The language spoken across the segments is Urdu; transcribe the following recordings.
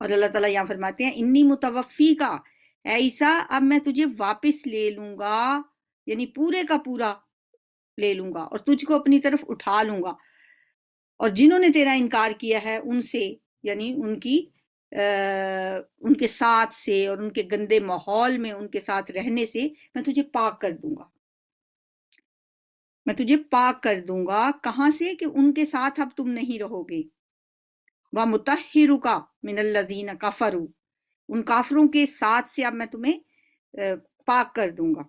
اور اللہ تعالیٰ یہاں فرماتے ہیں انی متوفی کا، اے عیسیٰ اب میں تجھے واپس لے لوں گا، یعنی پورے کا پورا لے لوں گا اور تجھ کو اپنی طرف اٹھا لوں گا، اور جنہوں نے تیرا انکار کیا ہے ان سے، یعنی ان کے ساتھ سے اور ان کے گندے ماحول میں ان کے ساتھ رہنے سے میں تجھے پاک کر دوں گا، میں تجھے پاک کر دوں گا، کہاں سے؟ کہ ان کے ساتھ اب تم نہیں رہو گے، وَمُطَهِّرُكَ مِنَ الَّذِينَ كَفَرُوا، ان کافروں کے ساتھ سے اب میں تمہیں پاک کر دوں گا،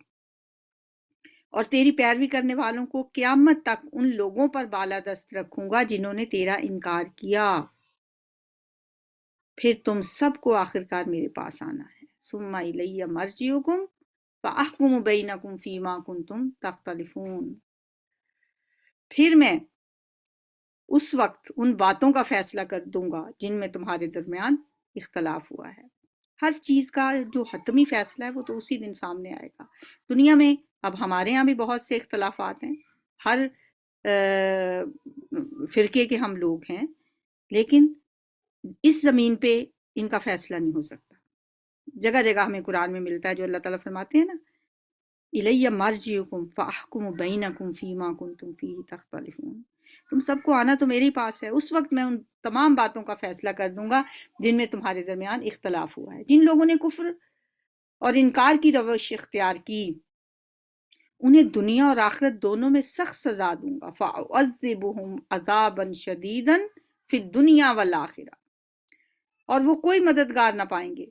اور تیری پیروی کرنے والوں کو قیامت تک ان لوگوں پر بالادست رکھوں گا جنہوں نے تیرا انکار کیا، پھر تم سب کو آخرکار میرے پاس آنا ہے، ثُمَّ إِلَيَّ مَرْجِعُكُمْ فَأَحْكُمُ بَيْنَكُمْ فِي مَا كُنْتُمْ تَخْتَلِفُونَ، پھر میں اس وقت ان باتوں کا فیصلہ کر دوں گا جن میں تمہارے درمیان اختلاف ہوا ہے، ہر چیز کا جو حتمی فیصلہ ہے وہ تو اسی دن سامنے آئے گا۔ دنیا میں اب ہمارے ہاں بھی بہت سے اختلافات ہیں، ہر فرقے کے ہم لوگ ہیں، لیکن اس زمین پہ ان کا فیصلہ نہیں ہو سکتا۔ جگہ جگہ ہمیں قرآن میں ملتا ہے جو اللہ تعالیٰ فرماتے ہیں نا الیہ مرجعکم فاحکم بینکم فیما کنتم فیہ تختلفون، تم سب کو آنا تو میرے ہی پاس ہے، اس وقت میں ان تمام باتوں کا فیصلہ کر دوں گا جن میں تمہارے درمیان اختلاف ہوا ہے۔ جن لوگوں نے کفر اور انکار کی روش اختیار کی انہیں دنیا اور آخرت دونوں میں سخت سزا دوں گا، فَأُعَذِّبُهُمْ عَذَابًا شَدِيدًا فِي الدُّنْيَا وَالْآخِرَةِ، اور وہ کوئی مددگار نہ پائیں گے،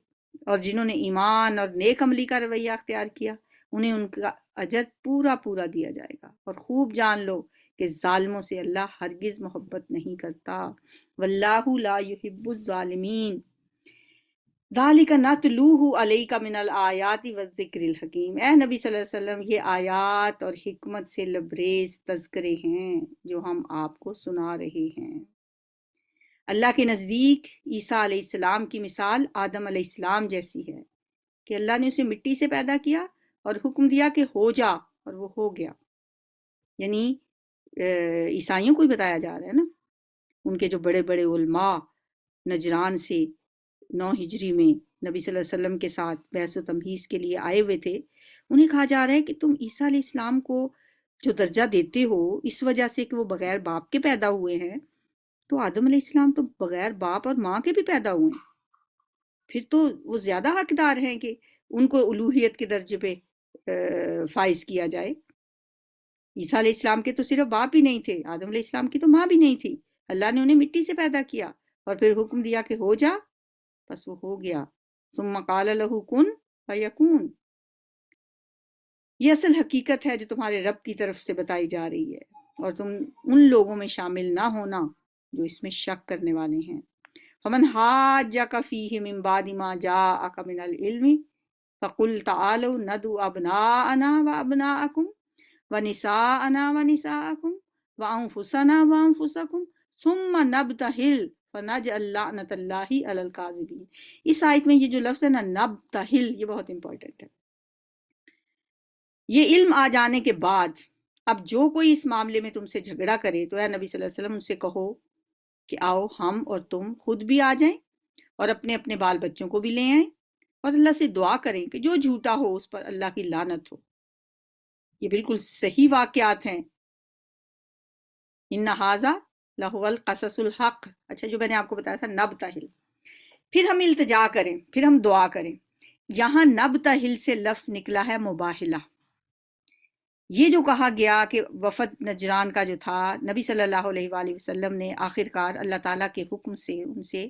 اور جنہوں نے ایمان اور نیک عملی کا رویہ اختیار کیا انہیں ان کا اجر پورا پورا دیا جائے گا، اور خوب جان لو کہ ظالموں سے اللہ ہرگز محبت نہیں کرتا، واللہ لا یحب الظالمین، ذالک نتلوہ علیک من الآیات والذکر الحکیم، اے نبی صلی اللہ علیہ وسلم یہ آیات اور حکمت سے لبریز تذکرے ہیں جو ہم آپ کو سنا رہے ہیں۔ اللہ کے نزدیک عیسیٰ علیہ السلام کی مثال آدم علیہ السلام جیسی ہے کہ اللہ نے اسے مٹی سے پیدا کیا اور حکم دیا کہ ہو جا، اور وہ ہو گیا، یعنی عیسائیوں کو ہی بتایا جا رہا ہے نا، ان کے جو بڑے بڑے علماء نجران سے 9 ہجری میں نبی صلی اللہ علیہ وسلم کے ساتھ بحث و تمہیز کے لیے آئے ہوئے تھے، انہیں کہا جا رہا ہے کہ تم عیسیٰ علیہ السلام کو جو درجہ دیتے ہو اس وجہ سے کہ وہ بغیر باپ کے پیدا ہوئے ہیں، تو آدم علیہ السلام تو بغیر باپ اور ماں کے بھی پیدا ہوئے ہیں، پھر تو وہ زیادہ حقدار ہیں کہ ان کو الوہیت کے درجے پہ فائز کیا جائے۔ عیسیٰ علیہ السلام کے تو صرف باپ ہی نہیں تھے، آدم علیہ السلام کی تو ماں بھی نہیں تھی، اللہ نے انہیں مٹی سے پیدا کیا اور پھر حکم دیا کہ ہو جا، بس وہ ہو گیا، ثم قال له کن فیکون۔ یہ اصل حقیقت ہے جو تمہارے رب کی طرف سے بتائی جا رہی ہے، اور تم ان لوگوں میں شامل نہ ہونا جو اس میں شک کرنے والے ہیں۔ فمن حاجک فیہ من بعد ما جاءک من العلم فقل تعالوا ندعو ابناءنا وابناءکم ونساءنا ونساءکم وانفسنا وانفسکم ثم نبتہل فنجعل لعنۃ اللہ علی الکاذبین۔ اس آیت میں یہ جو لفظ ہے نا نبتہل، یہ بہت امپورٹنٹ ہے۔ یہ علم آ جانے کے بعد اب جو کوئی اس معاملے میں تم سے جھگڑا کرے تو اے نبی صلی اللہ علیہ وسلم ان سے کہو کہ آؤ ہم اور تم خود بھی آ جائیں اور اپنے اپنے بال بچوں کو بھی لے آئیں، اور اللہ سے دعا کریں کہ جو جھوٹا ہو اس پر اللہ کی لعنت ہو۔ یہ بالکل صحیح واقعات ہیں۔ ان ھذا لہو القصص الحق، اچھا جو میں نے آپ کو بتایا تھا نبتہل، پھر ہم التجا کریں، پھر ہم دعا کریں۔ یہاں نبتہل سے لفظ نکلا ہے مباہلہ۔ یہ جو کہا گیا کہ وفد نجران کا جو تھا، نبی صلی اللہ علیہ وآلہ وسلم نے آخرکار اللہ تعالیٰ کے حکم سے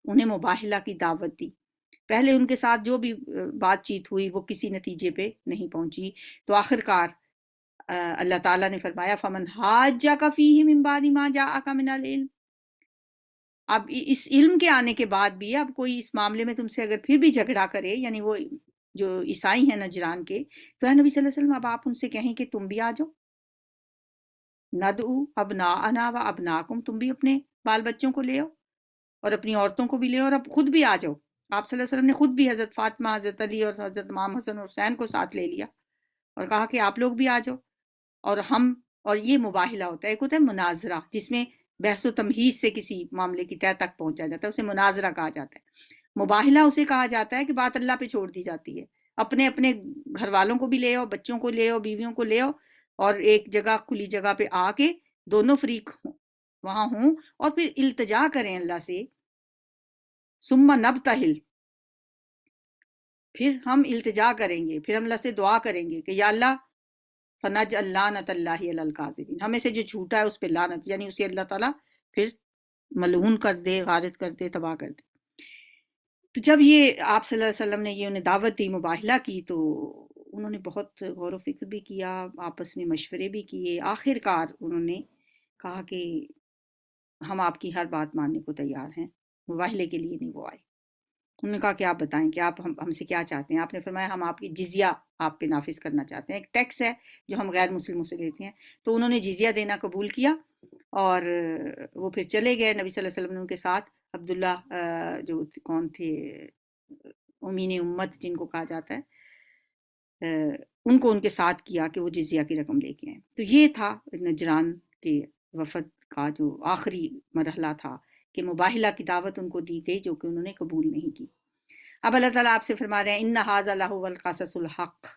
انہیں مباہلہ کی دعوت دی۔ پہلے ان کے ساتھ جو بھی بات چیت ہوئی وہ کسی نتیجے پہ نہیں پہنچی، تو آخرکار اللہ تعالیٰ نے فرمایا فمن حاجک فیہ من بعد ما جاءک من العلم۔ اب اس علم کے آنے کے بعد بھی اب کوئی اس معاملے میں تم سے اگر پھر بھی جھگڑا کرے، یعنی وہ جو عیسائی ہیں نجران کے، تو اے نبی صلی اللہ علیہ وسلم اب آپ ان سے کہیں کہ تم بھی آ جاؤ، ندعو ابناءنا و ابناکم، تم بھی اپنے بال بچوں کو لے آؤ اور اپنی عورتوں کو بھی لے آؤ، اور اب خود بھی آ جاؤ۔ آپ صلی اللہ علیہ وسلم نے خود بھی حضرت فاطمہ، حضرت علی اور حضرت امام حسن اور حسین کو ساتھ لے لیا اور کہا کہ آپ لوگ بھی آ جاؤ، اور یہ مباہلہ ہوتا ہے۔ ایک ہوتا ہے مناظرہ جس میں بحث و تمہیز سے کسی معاملے کی تہہ تک پہنچا جاتا ہے، اسے مناظرہ کہا جاتا ہے۔ مباہلہ اسے کہا جاتا ہے کہ بات اللہ پہ چھوڑ دی جاتی ہے، اپنے اپنے گھر والوں کو بھی لے آؤ، بچوں کو لے آؤ، بیویوں کو لے آؤ، اور ایک جگہ کھلی جگہ پہ آ کے دونوں فریق وہاں ہوں، اور پھر التجا کریں اللہ سے، ثم نبتہل، پھر ہم التجا کریں گے، پھر ہم اللہ سے دعا کریں گے کہ یا اللہ فنجعل لعنت اللہ علی الکاذبین، ہمیں سے جو جھوٹا ہے اس پہ لعنت، یعنی اسے اللہ تعالیٰ پھر ملعون کر دے، غارت کر دے، تباہ کر دے۔ تو جب یہ آپ صلی اللہ علیہ وسلم نے یہ انہیں دعوت دی، مباہلہ کی، تو انہوں نے بہت غور و فکر بھی کیا، آپس میں مشورے بھی کیے، آخر کار انہوں نے کہا کہ ہم آپ کی ہر بات ماننے کو تیار ہیں۔ مباہلے کے لیے نہیں وہ آئے، انہوں نے کہا کہ آپ بتائیں کہ آپ ہم سے کیا چاہتے ہیں؟ آپ نے فرمایا ہم آپ کی جزیہ آپ پہ نافذ کرنا چاہتے ہیں، ایک ٹیکس ہے جو ہم غیر مسلموں سے لیتے ہیں۔ تو انہوں نے جزیہ دینا قبول کیا، اور وہ پھر چلے گئے۔ نبی صلی اللہ علیہ وسلم نے ان کے ساتھ عبداللہ جو کون تھے، امین امت جن کو کہا جاتا ہے، ان کو ان کے ساتھ کیا کہ وہ جزیہ کی رقم لے کے آئیں۔ تو یہ تھا نجران کے وفد کا جو آخری مرحلہ تھا کہ مباہلہ کی دعوت ان کو دی گئی، جو کہ انہوں نے قبول نہیں کی۔ اب اللہ تعالیٰ آپ سے فرما رہے ہیں ان ھذا لہو القصص الحق،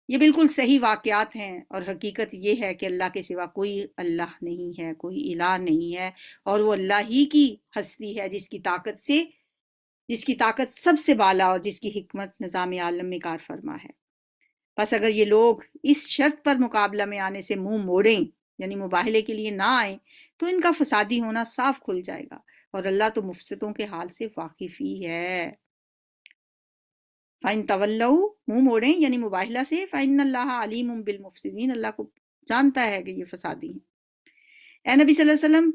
یہ بالکل صحیح واقعات ہیں، اور حقیقت یہ ہے کہ اللہ کے سوا کوئی اللہ نہیں ہے، کوئی الہ نہیں ہے، اور وہ اللہ ہی کی ہستی ہے جس کی طاقت سب سے بالا، اور جس کی حکمت نظام عالم میں کار فرما ہے۔ بس اگر یہ لوگ اس شرط پر مقابلہ میں آنے سے منہ موڑیں، یعنی مباہلے کے لیے نہ آئیں، تو ان کا فسادی ہونا صاف کھل جائے گا، اور اللہ تو مفسدوں کے حال سے واقف ہی ہے۔ فَإِن تَوَلَّوْا، منہ موڑیں یعنی مباہلہ سے، فَإِنَّ اللَّهَ عَلِيمٌ بِالْمُفْسِدِينَ، اللہ کو جانتا ہے کہ یہ فسادی ہیں۔ اے نبی صلی اللہ علیہ وسلم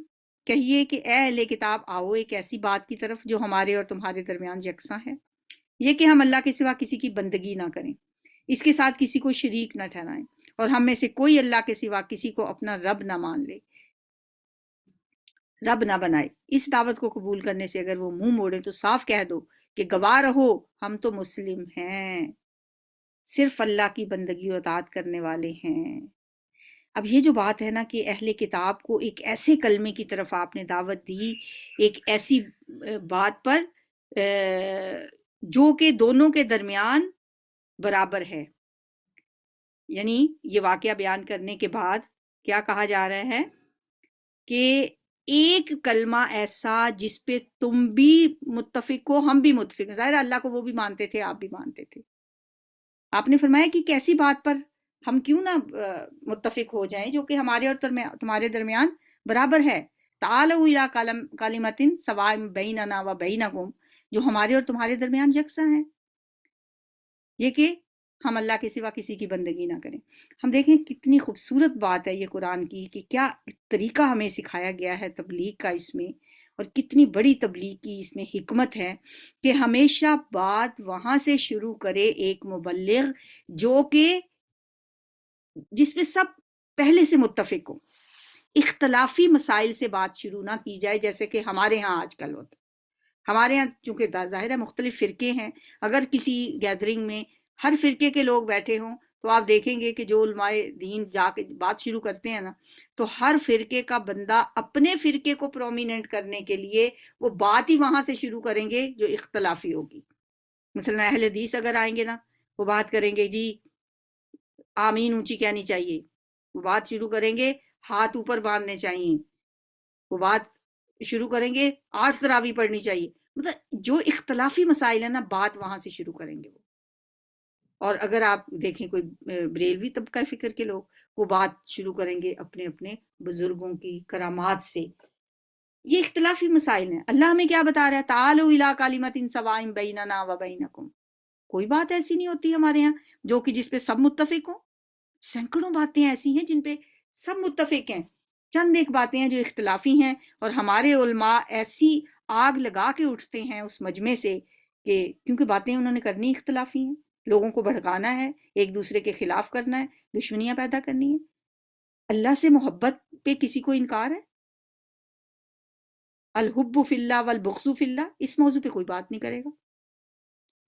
کہیے کہ اے اہل کتاب، آؤ ایک ایسی بات کی طرف جو ہمارے اور تمہارے درمیان یکساں ہے، یہ کہ ہم اللہ کے سوا کسی کی بندگی نہ کریں، اس کے ساتھ کسی کو شریک نہ ٹھہرائیں، اور ہم میں سے کوئی اللہ کے سوا کسی کو اپنا رب نہ مان لے، رب نہ بنائے۔ اس دعوت کو قبول کرنے سے اگر وہ منہ موڑیں تو صاف کہہ دو کہ گواہ رہو ہم تو مسلم ہیں، صرف اللہ کی بندگی و اطاعت کرنے والے ہیں۔ اب یہ جو بات ہے نا کہ اہل کتاب کو ایک ایسے کلمے کی طرف آپ نے دعوت دی، ایک ایسی بات پر جو کہ دونوں کے درمیان برابر ہے، یعنی یہ واقعہ بیان کرنے کے بعد کیا کہا جا رہا ہے کہ ایک کلمہ ایسا جس پہ تم بھی متفق ہو، ہم بھی متفق ہیں، ظاہر اللہ کو وہ بھی مانتے تھے، آپ بھی مانتے تھے۔ آپ نے فرمایا کہ کیسی بات پر ہم کیوں نہ متفق ہو جائیں جو کہ ہمارے اور تمہارے درمیان برابر ہے۔ تعالوا الی کلمۃ سواء بیننا و بینکم، جو ہمارے اور تمہارے درمیان یکساں ہیں، یہ کہ ہم اللہ کے سوا کسی کی بندگی نہ کریں۔ ہم دیکھیں کتنی خوبصورت بات ہے یہ قرآن کی، کہ کیا طریقہ ہمیں سکھایا گیا ہے تبلیغ کا اس میں، اور کتنی بڑی تبلیغ کی اس میں حکمت ہے کہ ہمیشہ بات وہاں سے شروع کرے ایک مبلغ جو کہ جس پہ سب پہلے سے متفق ہوں۔ اختلافی مسائل سے بات شروع نہ کی جائے، جیسے کہ ہمارے ہاں آج کل ہوتا ہے۔ ہمارے ہاں چونکہ ظاہر ہے مختلف فرقے ہیں، اگر کسی گیدرنگ میں ہر فرقے کے لوگ بیٹھے ہوں تو آپ دیکھیں گے کہ جو علماء دین جا کے بات شروع کرتے ہیں نا، تو ہر فرقے کا بندہ اپنے فرقے کو پرومیننٹ کرنے کے لیے وہ بات ہی وہاں سے شروع کریں گے جو اختلافی ہوگی۔ مثلا اہل حدیث اگر آئیں گے نا، وہ بات کریں گے جی آمین اونچی کہنی چاہیے، وہ بات شروع کریں گے ہاتھ اوپر باندھنے چاہیے، وہ بات شروع کریں گے 8 تراویح پڑھنی چاہیے۔ مطلب جو اختلافی مسائل ہیں نا، بات وہاں سے شروع کریں گے وہ۔ اور اگر آپ دیکھیں کوئی بریلوی طبقہ فکر کے لوگ، وہ بات شروع کریں گے اپنے اپنے بزرگوں کی کرامات سے۔ یہ اختلافی مسائل ہیں۔ اللہ ہمیں کیا بتا رہا ہے؟ تعالوا الی کلمۃ سواء بیننا و بینکم، کوئی بات ایسی نہیں ہوتی ہمارے ہاں جو کہ جس پہ سب متفق ہوں۔ سینکڑوں باتیں ایسی ہیں جن پہ سب متفق ہیں، چند ایک باتیں ہیں جو اختلافی ہیں، اور ہمارے علماء ایسی آگ لگا کے اٹھتے ہیں اس مجمع سے کہ کیونکہ باتیں انہوں نے کرنی اختلافی ہیں، لوگوں کو بھڑکانا ہے، ایک دوسرے کے خلاف کرنا ہے، دشمنیاں پیدا کرنی ہے۔ اللہ سے محبت پہ کسی کو انکار ہے؟ الحب فی اللہ والبغض فی اللہ، اس موضوع پہ کوئی بات نہیں کرے گا۔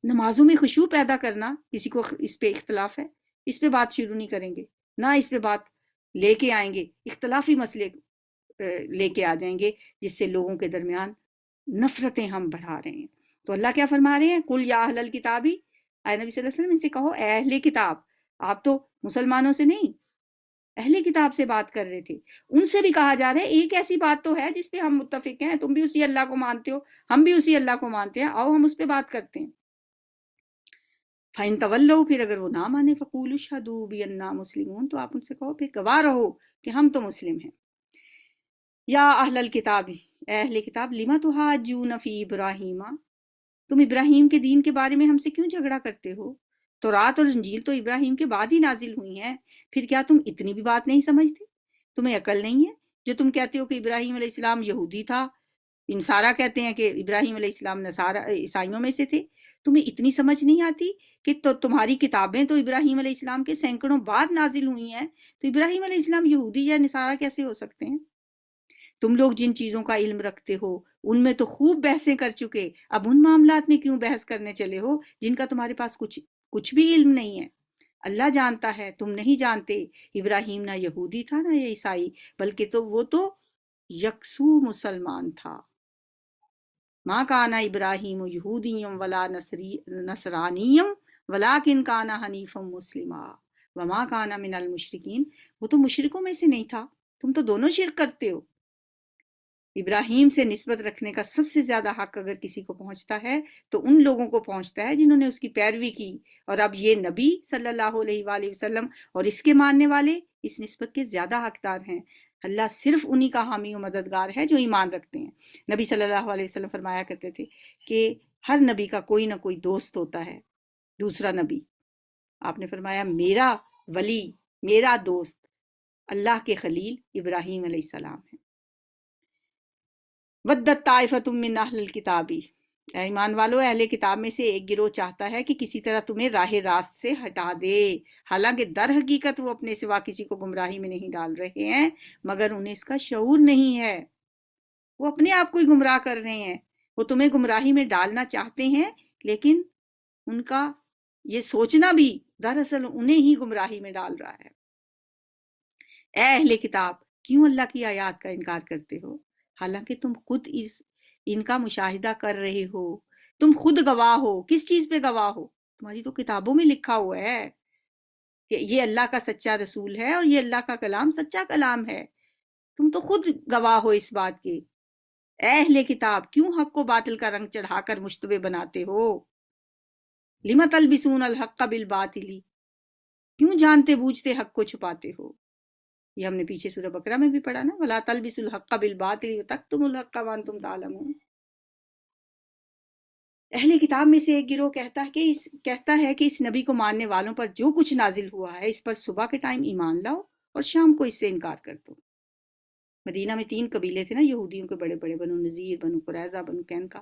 نمازوں میں خشوع پیدا کرنا، کسی کو اس پہ اختلاف ہے، اس پہ بات شروع نہیں کریں گے، نہ اس پہ بات لے کے آئیں گے۔ اختلافی مسئلے لے کے آ جائیں گے جس سے لوگوں کے درمیان نفرتیں ہم بڑھا رہے ہیں۔ تو اللہ کیا فرما رہے ہیں؟ قل یا اہل الکتابی، اے نبی صلی اللہ علیہ وسلم ان سے کہو اے اہل کتاب، آپ تو مسلمانوں سے نہیں اہل کتاب سے بات کر رہے تھے، ان سے بھی کہا جا رہا ہے ایک ایسی بات تو ہے جس پہ ہم متفق ہیں، تم بھی اسی اللہ کو مانتے ہو، ہم بھی اسی اللہ کو مانتے ہیں، آؤ ہم اس پہ بات کرتے ہیں۔ فَإِن تَوَلَّوْا، پھر اگر وہ نہ مانے، فَقُولُوا اشْهَدُوا بِأَنَّا مُسْلِمُونَ، تو آپ ان سے کہو پھر گواہ رہو کہ ہم تو مسلم ہیں۔ یا اہل الکتاب، اے اہل کتاب، لِمَ تُحَاجُّونَ فِی ابراہیم، تم ابراہیم کے دین کے بارے میں ہم سے کیوں جھگڑا کرتے ہو؟ تورات اور انجیل تو ابراہیم کے بعد ہی نازل ہوئی ہیں، پھر کیا تم اتنی بھی بات نہیں سمجھتے؟ تمہیں عقل نہیں ہے جو تم کہتے ہو کہ ابراہیم علیہ السلام یہودی تھا، نصارہ کہتے ہیں کہ ابراہیم علیہ السلام نصارہ عیسائیوں میں سے تھے؟ تمہیں اتنی سمجھ نہیں آتی کہ تو تمہاری کتابیں تو ابراہیم علیہ السلام کے سینکڑوں بعد نازل ہوئی ہیں، تو ابراہیم علیہ السلام یہودی یا نصارہ کیسے ہو سکتے ہیں؟ تم لوگ جن چیزوں کا علم رکھتے ہو ان میں تو خوب بحثیں کر چکے، اب ان معاملات میں کیوں بحث کرنے چلے ہو جن کا تمہارے پاس کچھ بھی علم نہیں ہے؟ اللہ جانتا ہے، تم نہیں جانتے۔ ابراہیم نہ یہودی تھا نہ عیسائی، بلکہ تو وہ تو یکسو مسلمان تھا۔ ما کانا ابراہیم یہودیم ولا نصرانیم ولیکن کانا حنیفا مسلما وما کانا من المشرکین، وہ تو مشرکوں میں سے نہیں تھا، تم تو دونوں شرک کرتے ہو۔ ابراہیم سے نسبت رکھنے کا سب سے زیادہ حق اگر کسی کو پہنچتا ہے تو ان لوگوں کو پہنچتا ہے جنہوں نے اس کی پیروی کی، اور اب یہ نبی صلی اللہ علیہ وآلہ وسلم اور اس کے ماننے والے اس نسبت کے زیادہ حقدار ہیں۔ اللہ صرف انہی کا حامی و مددگار ہے جو ایمان رکھتے ہیں۔ نبی صلی اللہ علیہ وسلم فرمایا کرتے تھے کہ ہر نبی کا کوئی نہ کوئی دوست ہوتا ہے، دوسرا نبی۔ آپ نے فرمایا میرا ولی، میرا دوست اللہ کے خلیل ابراہیم علیہ السلام ہے۔ وَدَّتْ طَائِفَةٌ مِّنْ أَهْلِ الْكِتَابِ، اے ایمان والو، اہل کتاب میں سے ایک گروہ چاہتا ہے کہ کسی طرح تمہیں راہ راست سے ہٹا دے، حالانکہ در حقیقت وہ اپنے سوا کسی کو گمراہی میں نہیں ڈال رہے ہیں، مگر انہیں اس کا شعور نہیں ہے۔ وہ اپنے آپ کو ہی گمراہ کر رہے ہیں، وہ تمہیں گمراہی میں ڈالنا چاہتے ہیں، لیکن ان کا یہ سوچنا بھی دراصل انہیں ہی گمراہی میں ڈال رہا ہے۔ اے اہل کتاب، کیوں اللہ کی آیات کا انکار کرتے ہو حالانکہ تم خود ان کا مشاہدہ کر رہے ہو؟ تم خود گواہ ہو، کس چیز پہ گواہ ہو؟ تمہاری تو کتابوں میں لکھا ہوا ہے کہ یہ اللہ کا سچا رسول ہے اور یہ اللہ کا کلام سچا کلام ہے، تم تو خود گواہ ہو اس بات کے۔ اے اہل کتاب، کیوں حق کو باطل کا رنگ چڑھا کر مشتبہ بناتے ہو؟ لم تلبسون الحق بالباطل، کیوں جانتے بوجھتے حق کو چھپاتے ہو؟ یہ ہم نے پیچھے سورہ بقرہ میں بھی پڑھا نا، وَلَا تَلْبِسُوا الْحَقَّ بِالْبَاطِلِ وَتَكْتُمُوا الْحَقَّ وَأَنْتُمْ تَعْلَمُونَ۔ اہل کتاب میں سے ایک گروہ کہتا ہے کہ اس نبی کو ماننے والوں پر جو کچھ نازل ہوا ہے اس پر صبح کے ٹائم ایمان لاؤ اور شام کو اس سے انکار کر دو۔ مدینہ میں 3 قبیلے تھے نا یہودیوں کے بڑے بڑے، بنو نذیر، بنو قریظہ، بنو قینقاع۔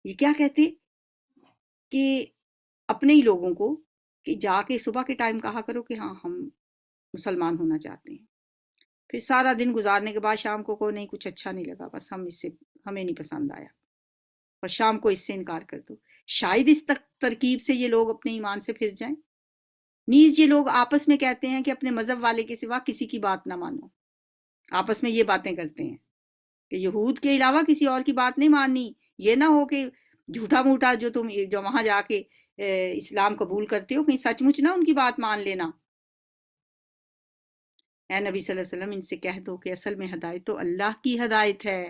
یہ کیا کہتے کہ اپنے ہی لوگوں کو کہ جا کے صبح کے ٹائم کہا کرو کہ ہاں ہم مسلمان ہونا چاہتے ہیں، پھر سارا دن گزارنے کے بعد شام کو نہیں کچھ اچھا نہیں لگا، بس ہمیں نہیں پسند آیا، اور شام کو اس سے انکار کر دو۔ شاید اس ترکیب سے یہ لوگ اپنے ایمان سے پھر جائیں۔ نیز یہ لوگ آپس میں کہتے ہیں کہ اپنے مذہب والے کے سوا کسی کی بات نہ مانو، آپس میں یہ باتیں کرتے ہیں کہ یہود کے علاوہ کسی اور کی بات نہیں ماننی، یہ نہ ہو کہ جھوٹا موٹا جو وہاں جا کے اسلام قبول کرتے ہو کہیں سچ مچ نہ ان کی بات مان لینا۔ اے نبی صلی اللہ علیہ وسلم ان سے کہہ دو کہ اصل میں ہدایت تو اللہ کی ہدایت ہے،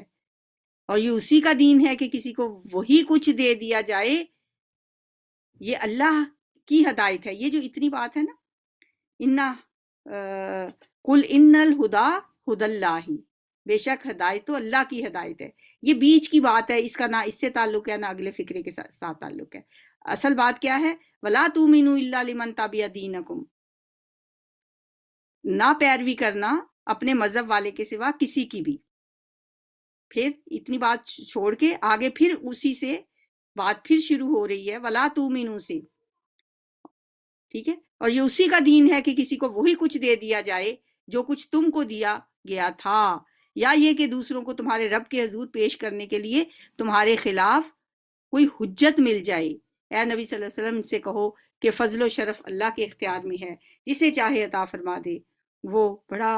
اور یہ اسی کا دین ہے کہ کسی کو وہی کچھ دے دیا جائے، یہ اللہ کی ہدایت ہے۔ یہ جو اتنی بات ہے نا، قل ان الہدا ہدی اللہ، بے شک ہدایت تو اللہ کی ہدایت ہے، یہ بیچ کی بات ہے، اس کا نہ اس سے تعلق ہے نہ اگلے فقرے کے ساتھ تعلق ہے۔ اصل بات کیا ہے؟ وَلَا تُؤْمِنُوا إِلَّا لِمَنْ تَبِعَ دِينَكُمْ، نہ پیروی کرنا اپنے مذہب والے کے سوا کسی کی بھی۔ پھر اتنی بات چھوڑ کے آگے پھر اسی سے بات پھر شروع ہو رہی ہے، وَلَا تُؤْمِنُوا سے، ٹھیک ہے؟ اور یہ اسی کا دین ہے کہ کسی کو وہی کچھ دے دیا جائے جو کچھ تم کو دیا گیا تھا، یا یہ کہ دوسروں کو تمہارے رب کے حضور پیش کرنے کے لیے تمہارے خلاف کوئی حجت مل جائے۔ اے نبی صلی اللہ علیہ وسلم سے کہو کہ فضل و شرف اللہ کے اختیار میں ہے، جسے چاہے عطا فرما دے، وہ بڑا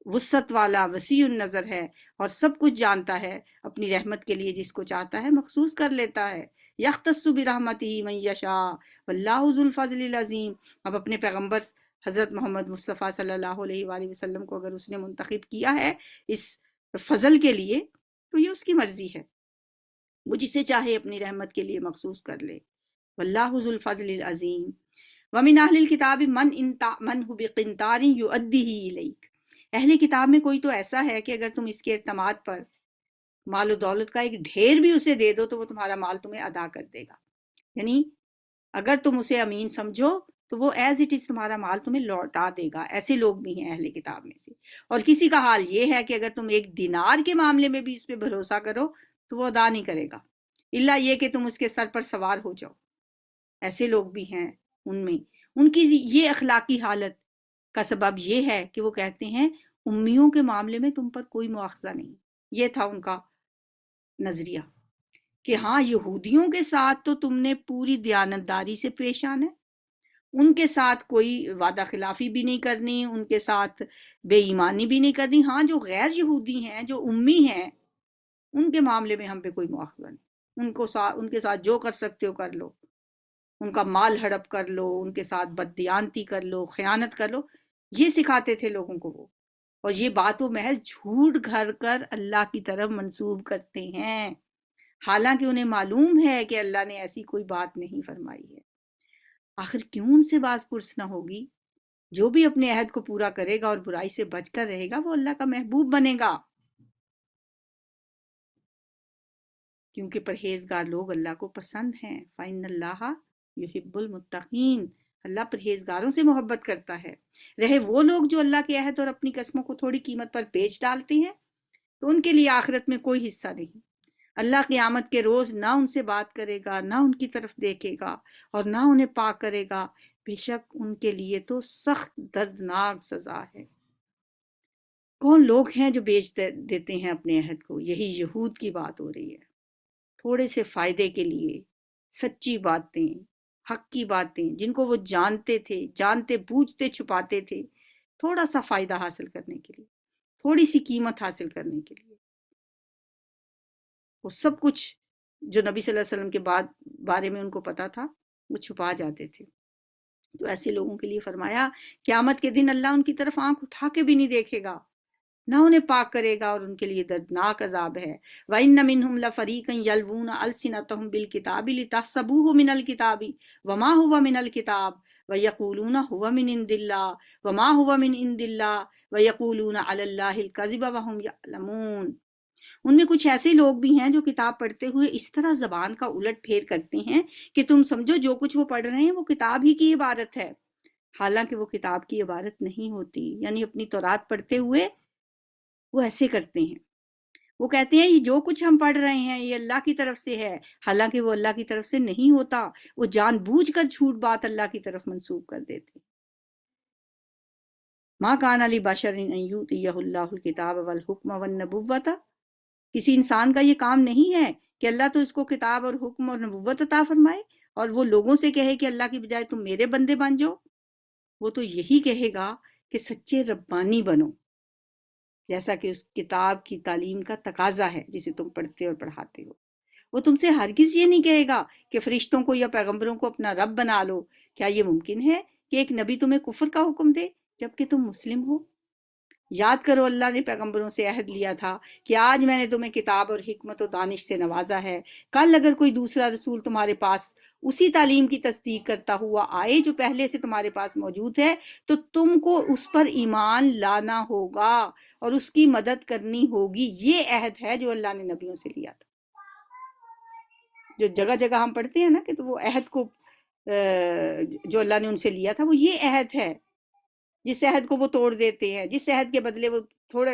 وسعت والا، وسیع النظر ہے اور سب کچھ جانتا ہے، اپنی رحمت کے لیے جس کو چاہتا ہے مخصوص کر لیتا ہے۔ یختص برحمتہ من یشاء واللہ ذو الفضل العظیم۔ اب اپنے پیغمبر حضرت محمد مصطفیٰ صلی اللہ علیہ وآلہ وسلم کو اگر اس نے منتخب کیا ہے اس فضل کے لیے تو یہ اس کی مرضی ہے، وہ جسے چاہے اپنی رحمت کے لیے مخصوص کر لے۔ واللہ ذو الفضل العظیم۔ ومن اہل الکتاب من هو بقنطار یؤدیہ الیک۔ اہل کتاب میں کوئی تو ایسا ہے کہ اگر تم اس کے اعتماد پر مال و دولت کا ایک ڈھیر بھی اسے دے دو تو وہ تمہارا مال تمہیں ادا کر دے گا، یعنی اگر تم اسے امین سمجھو تو وہ ایز اٹ از تمہارا مال تمہیں لوٹا دے گا۔ ایسے لوگ بھی ہیں اہل کتاب میں سے۔ اور کسی کا حال یہ ہے کہ اگر تم ایک دینار کے معاملے میں بھی اس پہ بھروسہ کرو تو وہ ادا نہیں کرے گا، الا یہ کہ تم اس کے سر پر سوار ہو جاؤ۔ ایسے لوگ بھی ہیں ان میں۔ ان کی یہ اخلاقی حالت کا سبب یہ ہے کہ وہ کہتے ہیں امیوں کے معاملے میں تم پر کوئی مواخذہ نہیں۔ یہ تھا ان کا نظریہ کہ ہاں یہودیوں کے ساتھ تو تم نے پوری دیانتداری سے پیش آنا ہے، ان کے ساتھ کوئی وعدہ خلافی بھی نہیں کرنی، ان کے ساتھ بے ایمانی بھی نہیں کرنی۔ ہاں جو غیر یہودی ہیں، جو امی ہیں، ان کے معاملے میں ہم پہ کوئی مواخذہ نہیں۔ ان کے ساتھ جو کر سکتے ہو کر لو، ان کا مال ہڑپ کر لو، ان کے ساتھ بددیانتی کر لو، خیانت کر لو، یہ سکھاتے تھے لوگوں کو وہ۔ اور یہ بات وہ محض جھوٹ گھڑ کر اللہ کی طرف منسوب کرتے ہیں، حالانکہ انہیں معلوم ہے کہ اللہ نے ایسی کوئی بات نہیں فرمائی ہے۔ آخر کیوں ان سے باز پرس نہ ہوگی؟ جو بھی اپنے عہد کو پورا کرے گا اور برائی سے بچ کر رہے گا وہ اللہ کا محبوب بنے گا، کیونکہ پرہیزگار لوگ اللہ کو پسند ہیں۔ فَإِنَّ اللَّهَ يُحِبُّ الْمُتَّقِينَ۔ اللہ پرہیزگاروں سے محبت کرتا ہے۔ رہے وہ لوگ جو اللہ کے عہد اور اپنی قسموں کو تھوڑی قیمت پر بیچ ڈالتے ہیں تو ان کے لیے آخرت میں کوئی حصہ نہیں۔ اللہ قیامت کے روز نہ ان سے بات کرے گا، نہ ان کی طرف دیکھے گا اور نہ انہیں پاک کرے گا۔ بے شک ان کے لیے تو سخت دردناک سزا ہے۔ کون لوگ ہیں جو بیچ دیتے ہیں اپنے عہد کو؟ یہی یہود کی بات ہو رہی ہے۔ تھوڑے سے فائدے کے لیے سچی باتیں، حق کی باتیں جن کو وہ جانتے تھے، جانتے بوجھتے چھپاتے تھے، تھوڑا سا فائدہ حاصل کرنے کے لیے، تھوڑی سی قیمت حاصل کرنے کے لیے، وہ سب کچھ جو نبی صلی اللہ علیہ وسلم کے بارے میں ان کو پتا تھا وہ چھپا جاتے تھے۔ تو ایسے لوگوں کے لیے فرمایا قیامت کے دن اللہ ان کی طرف آنکھ اٹھا کے بھی نہیں دیکھے گا، نہ انہیں پاک کرے گا، اور ان کے لیے دردناک عذاب ہے۔ وَإِنَّ مِنْهُمْ لَفَرِيقًا يَلْوُونَ أَلْسِنَتَهُمْ بِالْكِتَابِ لِتَحْسَبُوهُ مِنَ الْكِتَابِ وَمَا هُوَ مِنَ الْكِتَابِ وَيَقُولُونَ هُوَ مِنْ عِنْدِ اللَّهِ وَمَا هُوَ مِنْ عِنْدِ اللَّهِ وَيَقُولُونَ عَلَى اللَّهِ الْكَذِبَ وَهُمْ يَعْلَمُونَ۔ ان میں کچھ ایسے لوگ بھی ہیں جو کتاب پڑھتے ہوئے اس طرح زبان کا الٹ پھیر کرتے ہیں کہ تم سمجھو جو کچھ وہ پڑھ رہے ہیں وہ کتاب ہی کی عبارت ہے، حالانکہ وہ کتاب کی عبارت نہیں ہوتی۔ یعنی اپنی تورات پڑھتے ہوئے وہ ایسے کرتے ہیں، وہ کہتے ہیں یہ جو کچھ ہم پڑھ رہے ہیں یہ اللہ کی طرف سے ہے، حالانکہ وہ اللہ کی طرف سے نہیں ہوتا، وہ جان بوجھ کر جھوٹ بات اللہ کی طرف منسوب کر دیتے۔ ما کان لبشر ان یؤتیہ اللہ الکتاب والحکم والنبوۃ۔ کسی انسان کا یہ کام نہیں ہے کہ اللہ تو اس کو کتاب اور حکم اور نبوت عطا فرمائے اور وہ لوگوں سے کہے کہ اللہ کی بجائے تم میرے بندے بن جاؤ۔ وہ تو یہی کہے گا کہ سچے ربانی بنو، جیسا کہ اس کتاب کی تعلیم کا تقاضا ہے جسے تم پڑھتے اور پڑھاتے ہو۔ وہ تم سے ہرگز یہ نہیں کہے گا کہ فرشتوں کو یا پیغمبروں کو اپنا رب بنا لو۔ کیا یہ ممکن ہے کہ ایک نبی تمہیں کفر کا حکم دے جبکہ تم مسلم ہو؟ یاد کرو اللہ نے پیغمبروں سے عہد لیا تھا کہ آج میں نے تمہیں کتاب اور حکمت و دانش سے نوازا ہے، کل اگر کوئی دوسرا رسول تمہارے پاس اسی تعلیم کی تصدیق کرتا ہوا آئے جو پہلے سے تمہارے پاس موجود ہے تو تم کو اس پر ایمان لانا ہوگا اور اس کی مدد کرنی ہوگی۔ یہ عہد ہے جو اللہ نے نبیوں سے لیا تھا۔ جو جگہ جگہ ہم پڑھتے ہیں نا کہ تو وہ عہد کو جو اللہ نے ان سے لیا تھا وہ یہ عہد ہے، جس عہد کو وہ توڑ دیتے ہیں، جس عہد کے بدلے وہ تھوڑے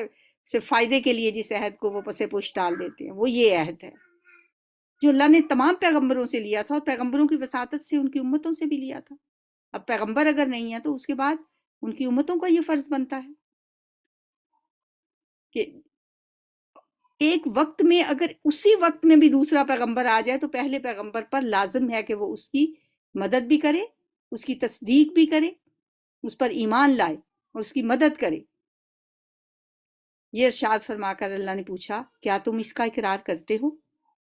سے فائدے کے لیے جس عہد کو وہ پسے پوش ڈال دیتے ہیں، وہ یہ عہد ہے جو اللہ نے تمام پیغمبروں سے لیا تھا اور پیغمبروں کی وساطت سے ان کی امتوں سے بھی لیا تھا۔ اب پیغمبر اگر نہیں ہے تو اس کے بعد ان کی امتوں کا یہ فرض بنتا ہے کہ ایک وقت میں اگر اسی وقت میں بھی دوسرا پیغمبر آ جائے تو پہلے پیغمبر پر لازم ہے کہ وہ اس کی مدد بھی کرے، اس کی تصدیق بھی کرے، اس پر ایمان لائے اور اس کی مدد کرے۔ یہ ارشاد فرما کر اللہ نے پوچھا کیا تم اس کا اقرار کرتے ہو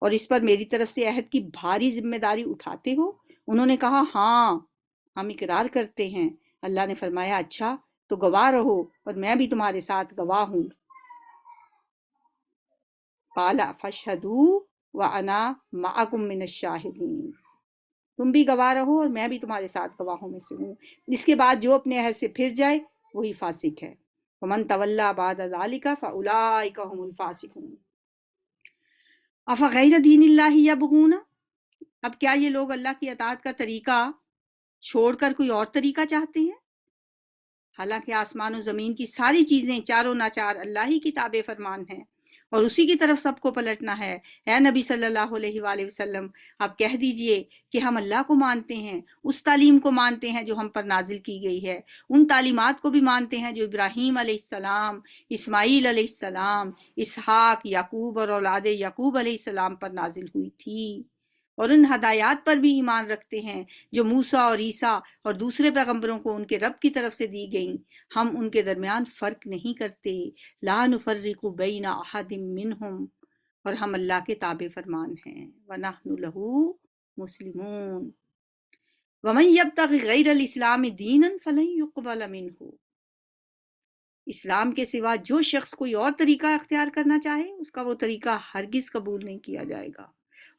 اور اس پر میری طرف سے عہد کی بھاری ذمہ داری اٹھاتے ہو؟ انہوں نے کہا ہاں ہم اقرار کرتے ہیں۔ اللہ نے فرمایا اچھا تو گواہ رہو اور میں بھی تمہارے ساتھ گواہ ہوں۔ قال فاشهدوا وانا معکم من الشاہدین، تم بھی گواہ رہو اور میں بھی تمہارے ساتھ گواہوں میں سے ہوں۔ اس کے بعد جو اپنے عہد سے پھر جائے وہی فاسق ہے۔ ومن تولی بعد ذلک فاولئک هم الفاسقون۔ افغیر دین اللہ یبغون، اب کیا یہ لوگ اللہ کی اطاعت کا طریقہ چھوڑ کر کوئی اور طریقہ چاہتے ہیں؟ حالانکہ آسمان و زمین کی ساری چیزیں چاروں ناچار اللہ ہی کی تابع فرمان ہیں اور اسی کی طرف سب کو پلٹنا ہے۔ اے نبی صلی اللہ علیہ وآلہ وسلم، آپ کہہ دیجئے کہ ہم اللہ کو مانتے ہیں، اس تعلیم کو مانتے ہیں جو ہم پر نازل کی گئی ہے، ان تعلیمات کو بھی مانتے ہیں جو ابراہیم علیہ السلام، اسماعیل علیہ السلام، اسحاق، یعقوب اور اولاد یعقوب علیہ السلام پر نازل ہوئی تھی، اور ان ہدایات پر بھی ایمان رکھتے ہیں جو موسیٰ اور عیسیٰ اور دوسرے پیغمبروں کو ان کے رب کی طرف سے دی گئیں۔ ہم ان کے درمیان فرق نہیں کرتے، لا نفرق بین احد منہم، اور ہم اللہ کے تابع فرمان ہیں۔ وَنَحْنُ لَهُ مُسْلِمُونَ وَمَن يَبْتَغِ غَيْرَ الْإِسْلَامِ دِينًا فَلَن يُقْبَلَ مِنْهُ، اسلام کے سوا جو شخص کوئی اور طریقہ اختیار کرنا چاہے اس کا وہ طریقہ ہرگز قبول نہیں کیا جائے گا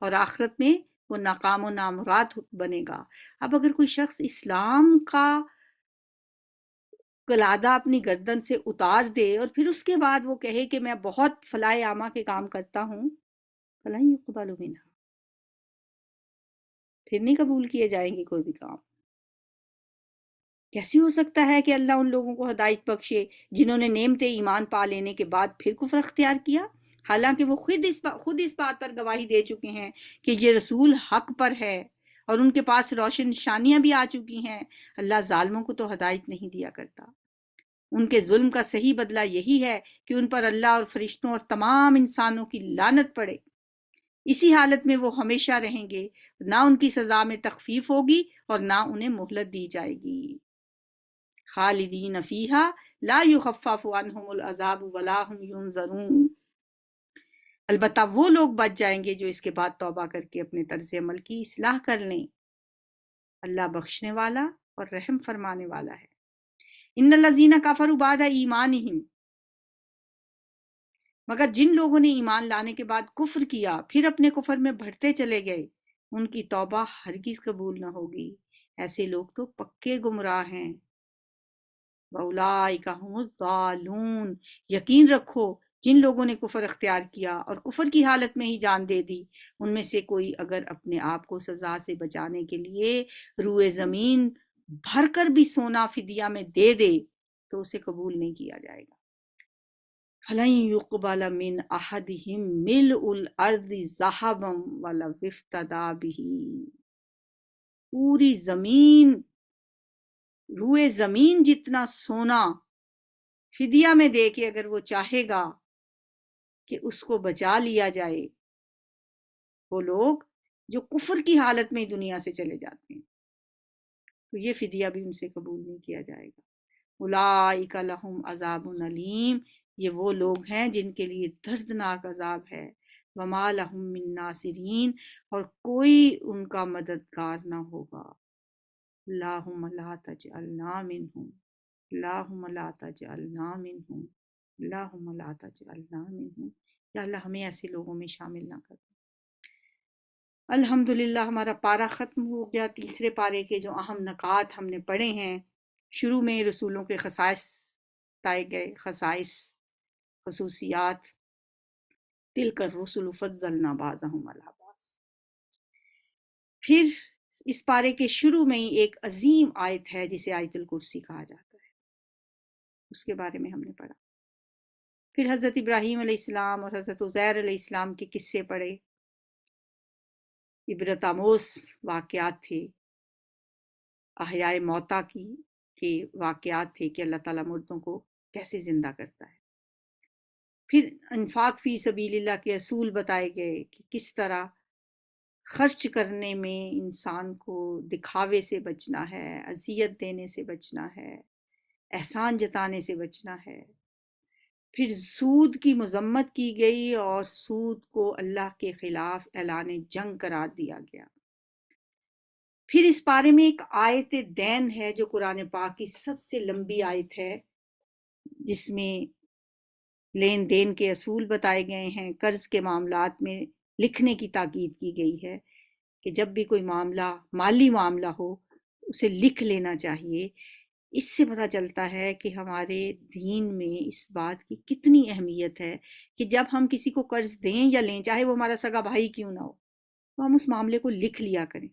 اور آخرت میں وہ ناکام و نامراد بنے گا۔ اب اگر کوئی شخص اسلام کا قلادہ اپنی گردن سے اتار دے اور پھر اس کے بعد وہ کہے کہ میں بہت فلاح عامہ کے کام کرتا ہوں، فَلَن يُقْبَلُ مِنْهُ، پھر نہیں قبول کیے جائیں گے کوئی بھی کام۔ کیسے ہو سکتا ہے کہ اللہ ان لوگوں کو ہدایت بخشے جنہوں نے نعمت ایمان پا لینے کے بعد پھر کفر اختیار کیا، حالانکہ وہ خود اس بات پر گواہی دے چکے ہیں کہ یہ رسول حق پر ہے اور ان کے پاس روشن نشانیاں بھی آ چکی ہیں۔ اللہ ظالموں کو تو ہدایت نہیں دیا کرتا۔ ان کے ظلم کا صحیح بدلہ یہی ہے کہ ان پر اللہ اور فرشتوں اور تمام انسانوں کی لعنت پڑے، اسی حالت میں وہ ہمیشہ رہیں گے، نہ ان کی سزا میں تخفیف ہوگی اور نہ انہیں مہلت دی جائے گی۔ خالدین فیہا لا یخفف عنہم العذاب ولا هم ینظرون، البتہ وہ لوگ بچ جائیں گے جو اس کے بعد توبہ کر کے اپنے طرز عمل کی اصلاح کر لیں۔ اللہ بخشنے والا اور رحم فرمانے والا ہے۔ ان الذین کفروا بعد ایمانہم، مگر جن لوگوں نے ایمان لانے کے بعد کفر کیا پھر اپنے کفر میں بڑھتے چلے گئے، ان کی توبہ ہرگز قبول نہ ہوگی، ایسے لوگ تو پکے گمراہ ہیں۔ وَأُولَئِکَ هُمُ الضَّالُونَ، یقین رکھو جن لوگوں نے کفر اختیار کیا اور کفر کی حالت میں ہی جان دے دی، ان میں سے کوئی اگر اپنے آپ کو سزا سے بچانے کے لیے روئے زمین بھر کر بھی سونا فدیہ میں دے دے تو اسے قبول نہیں کیا جائے گا۔ فَلَن يُقْبَلَ مِنْ أَحَدِهِمْ مِلْءُ الْأَرْضِ ذَهَبًا وَلَوِ افْتَدَىٰ بِهِ، پوری زمین، روئے زمین جتنا سونا فدیہ میں دے کے اگر وہ چاہے گا کہ اس کو بچا لیا جائے، وہ لوگ جو کفر کی حالت میں دنیا سے چلے جاتے ہیں، تو یہ فدیہ بھی ان سے قبول نہیں کیا جائے گا۔ اولئک لہم عذاب علیم، یہ وہ لوگ ہیں جن کے لیے دردناک عذاب ہے۔ وما لہم من ناصرین، اور کوئی ان کا مددگار نہ ہوگا۔ اللہم لا تجعلنا منہم، اللہم لا تجعلنا منہم، اللہم لا تجعلنا منہم، یا اللہ ہمیں ایسے لوگوں میں شامل نہ کر۔ الحمدللہ ہمارا پارہ ختم ہو گیا۔ تیسرے پارے کے جو اہم نکات ہم نے پڑھے ہیں، شروع میں رسولوں کے خصائص بتائے گئے، خصائص، خصوصیات، تلک الرسل فضلنا بعضهم علی بعض۔ پھر اس پارے کے شروع میں ہی ایک عظیم آیت ہے جسے آیت الکرسی کہا جاتا ہے، اس کے بارے میں ہم نے پڑھا۔ پھر حضرت ابراہیم علیہ السلام اور حضرت عزیر علیہ السلام کے قصے پڑھے، عبرت آموز واقعات تھے، احیاء موتا کے واقعات تھے کہ اللہ تعالیٰ مردوں کو کیسے زندہ کرتا ہے۔ پھر انفاق فی سبیل اللہ کے اصول بتائے گئے کہ کس طرح خرچ کرنے میں انسان کو دکھاوے سے بچنا ہے، اذیت دینے سے بچنا ہے، احسان جتانے سے بچنا ہے۔ پھر سود کی مذمت کی گئی اور سود کو اللہ کے خلاف اعلان جنگ قرار دیا گیا۔ پھر اس بارے میں ایک آیت دین ہے جو قرآن پاک کی سب سے لمبی آیت ہے، جس میں لین دین کے اصول بتائے گئے ہیں، قرض کے معاملات میں لکھنے کی تاکید کی گئی ہے کہ جب بھی کوئی معاملہ مالی معاملہ ہو اسے لکھ لینا چاہیے۔ اس سے پتہ چلتا ہے کہ ہمارے دین میں اس بات کی کتنی اہمیت ہے کہ جب ہم کسی کو قرض دیں یا لیں، چاہے وہ ہمارا سگا بھائی کیوں نہ ہو، تو ہم اس معاملے کو لکھ لیا کریں۔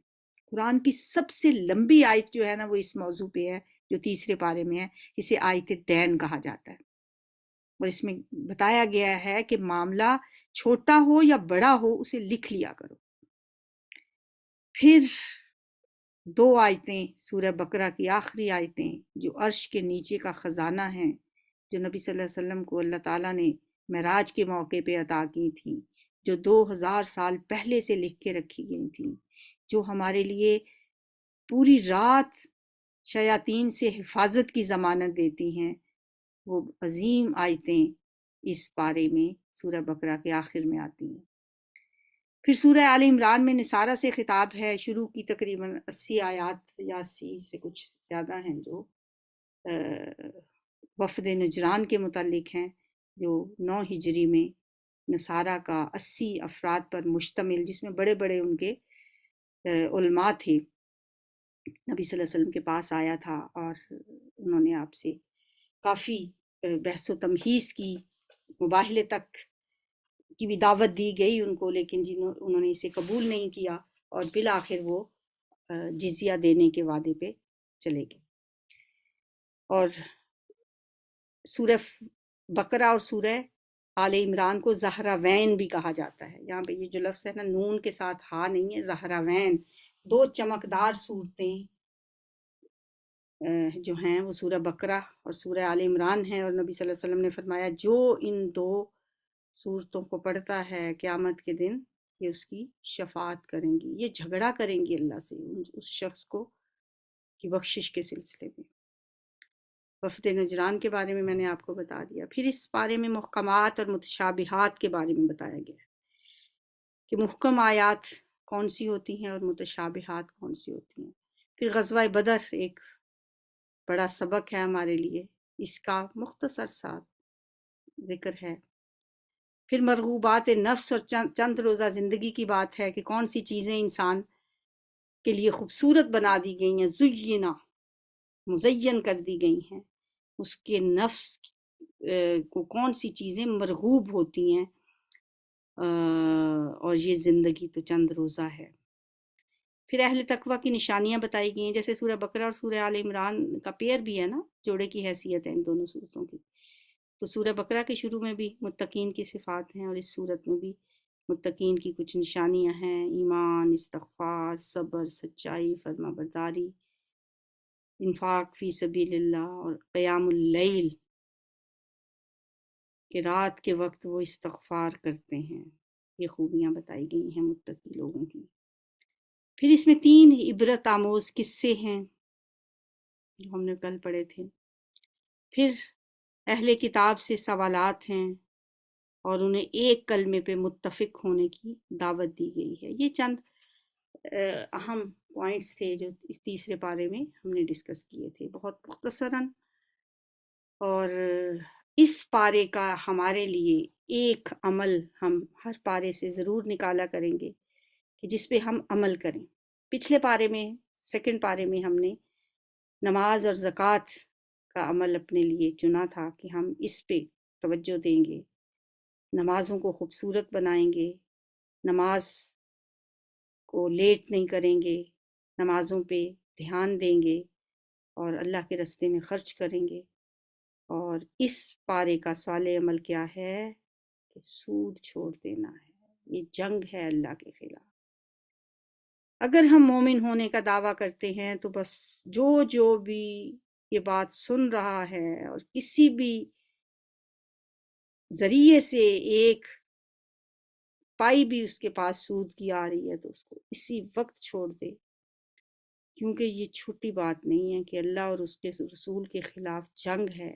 قرآن کی سب سے لمبی آیت جو ہے نا وہ اس موضوع پہ ہے، جو تیسرے پارے میں ہے، اسے آیت دین کہا جاتا ہے، اور اس میں بتایا گیا ہے کہ معاملہ چھوٹا ہو یا بڑا ہو اسے لکھ لیا کرو۔ پھر 2 آیتیں سورہ بقرہ کی آخری آیتیں جو عرش کے نیچے کا خزانہ ہیں، جو نبی صلی اللہ علیہ وسلم کو اللہ تعالیٰ نے معراج کے موقع پہ عطا کی تھیں، جو 2000 سال پہلے سے لکھ کے رکھی گئی تھیں، جو ہمارے لیے پوری رات شیاطین سے حفاظت کی ضمانت دیتی ہیں، وہ عظیم آیتیں اس پارے میں سورہ بقرہ کے آخر میں آتی ہیں۔ پھر سورہ آل عمران میں نصارہ سے خطاب ہے، شروع کی تقریباً 80 آیات یا 80 سے کچھ زیادہ ہیں، جو وفد نجران کے متعلق ہیں، جو 9 ہجری میں نصارہ کا 80 افراد پر مشتمل، جس میں بڑے بڑے ان کے علماء تھے، نبی صلی اللہ علیہ وسلم کے پاس آیا تھا اور انہوں نے آپ سے کافی بحث و تمہیز کی، مباہلے تک کی بھی دعوت دی گئی ان کو، لیکن انہوں نے اسے قبول نہیں کیا اور بالآخر وہ جزیہ دینے کے وعدے پہ چلے گئے۔ اور سورہ بقرہ اور سورہ آل عمران کو زہراوین بھی کہا جاتا ہے۔ یہاں پہ یہ جو لفظ ہے نا، نون کے ساتھ ہا نہیں ہے، زہراوین، 2 چمکدار صورتیں جو ہیں وہ سورہ بقرہ اور سورہ آل عمران ہیں، اور نبی صلی اللہ علیہ وسلم نے فرمایا جو ان 2 صورتوں کو پڑھتا ہے قیامت کے دن یہ اس کی شفاعت کریں گی، یہ جھگڑا کریں گی اللہ سے اس شخص کو کی بخشش کے سلسلے میں۔ وفد نجران کے بارے میں نے آپ کو بتا دیا۔ پھر اس بارے میں محکمات اور متشابہات کے بارے میں بتایا گیا کہ محکم آیات کون سی ہوتی ہیں اور متشابہات کون سی ہوتی ہیں۔ پھر غزوہ بدر ایک بڑا سبق ہے ہمارے لیے، اس کا مختصر سا ذکر ہے۔ پھر مرغوبات نفس اور چند روزہ زندگی کی بات ہے کہ کون سی چیزیں انسان کے لیے خوبصورت بنا دی گئی ہیں، زینا، مزین کر دی گئی ہیں، اس کے نفس کو کون سی چیزیں مرغوب ہوتی ہیں، اور یہ زندگی تو چند روزہ ہے۔ پھر اہل تقوی کی نشانیاں بتائی گئی ہیں، جیسے سورہ بقرہ اور سورہ آل عمران کا پیئر بھی ہے نا، جوڑے کی حیثیت ہے ان دونوں صورتوں کی۔ تو سورہ بقرہ کے شروع میں بھی متقین کی صفات ہیں، اور اس صورت میں بھی متقین کی کچھ نشانیاں ہیں، ایمان، استغفار، صبر، سچائی، فرما برداری، انفاق فی سبیل اللہ، اور قیام اللیل، کہ رات کے وقت وہ استغفار کرتے ہیں۔ یہ خوبیاں بتائی گئی ہیں متقی لوگوں کی۔ پھر اس میں 3 عبرت آموز قصے ہیں جو ہم نے کل پڑھے تھے۔ پھر اہل کتاب سے سوالات ہیں اور انہیں ایک کلمے پہ متفق ہونے کی دعوت دی گئی ہے۔ یہ چند اہم پوائنٹس تھے جو اس تیسرے پارے میں ہم نے ڈسکس کیے تھے بہت مختصراً، اور اس پارے کا ہمارے لیے ایک عمل ہم ہر پارے سے ضرور نکالا کریں گے کہ جس پہ ہم عمل کریں۔ پچھلے پارے میں، سیکنڈ پارے میں ہم نے نماز اور زکوٰۃ کا عمل اپنے لیے چنا تھا کہ ہم اس پہ توجہ دیں گے، نمازوں کو خوبصورت بنائیں گے، نماز کو لیٹ نہیں کریں گے، نمازوں پہ دھیان دیں گے اور اللہ کے راستے میں خرچ کریں گے۔ اور اس پارے کا صالح عمل کیا ہے کہ سود چھوڑ دینا ہے۔ یہ جنگ ہے اللہ کے خلاف۔ اگر ہم مومن ہونے کا دعویٰ کرتے ہیں تو بس جو بھی یہ بات سن رہا ہے اور کسی بھی ذریعے سے ایک پائی بھی اس کے پاس سود کی آ رہی ہے تو اس کو اسی وقت چھوڑ دے، کیونکہ یہ چھوٹی بات نہیں ہے کہ اللہ اور اس کے رسول کے خلاف جنگ ہے۔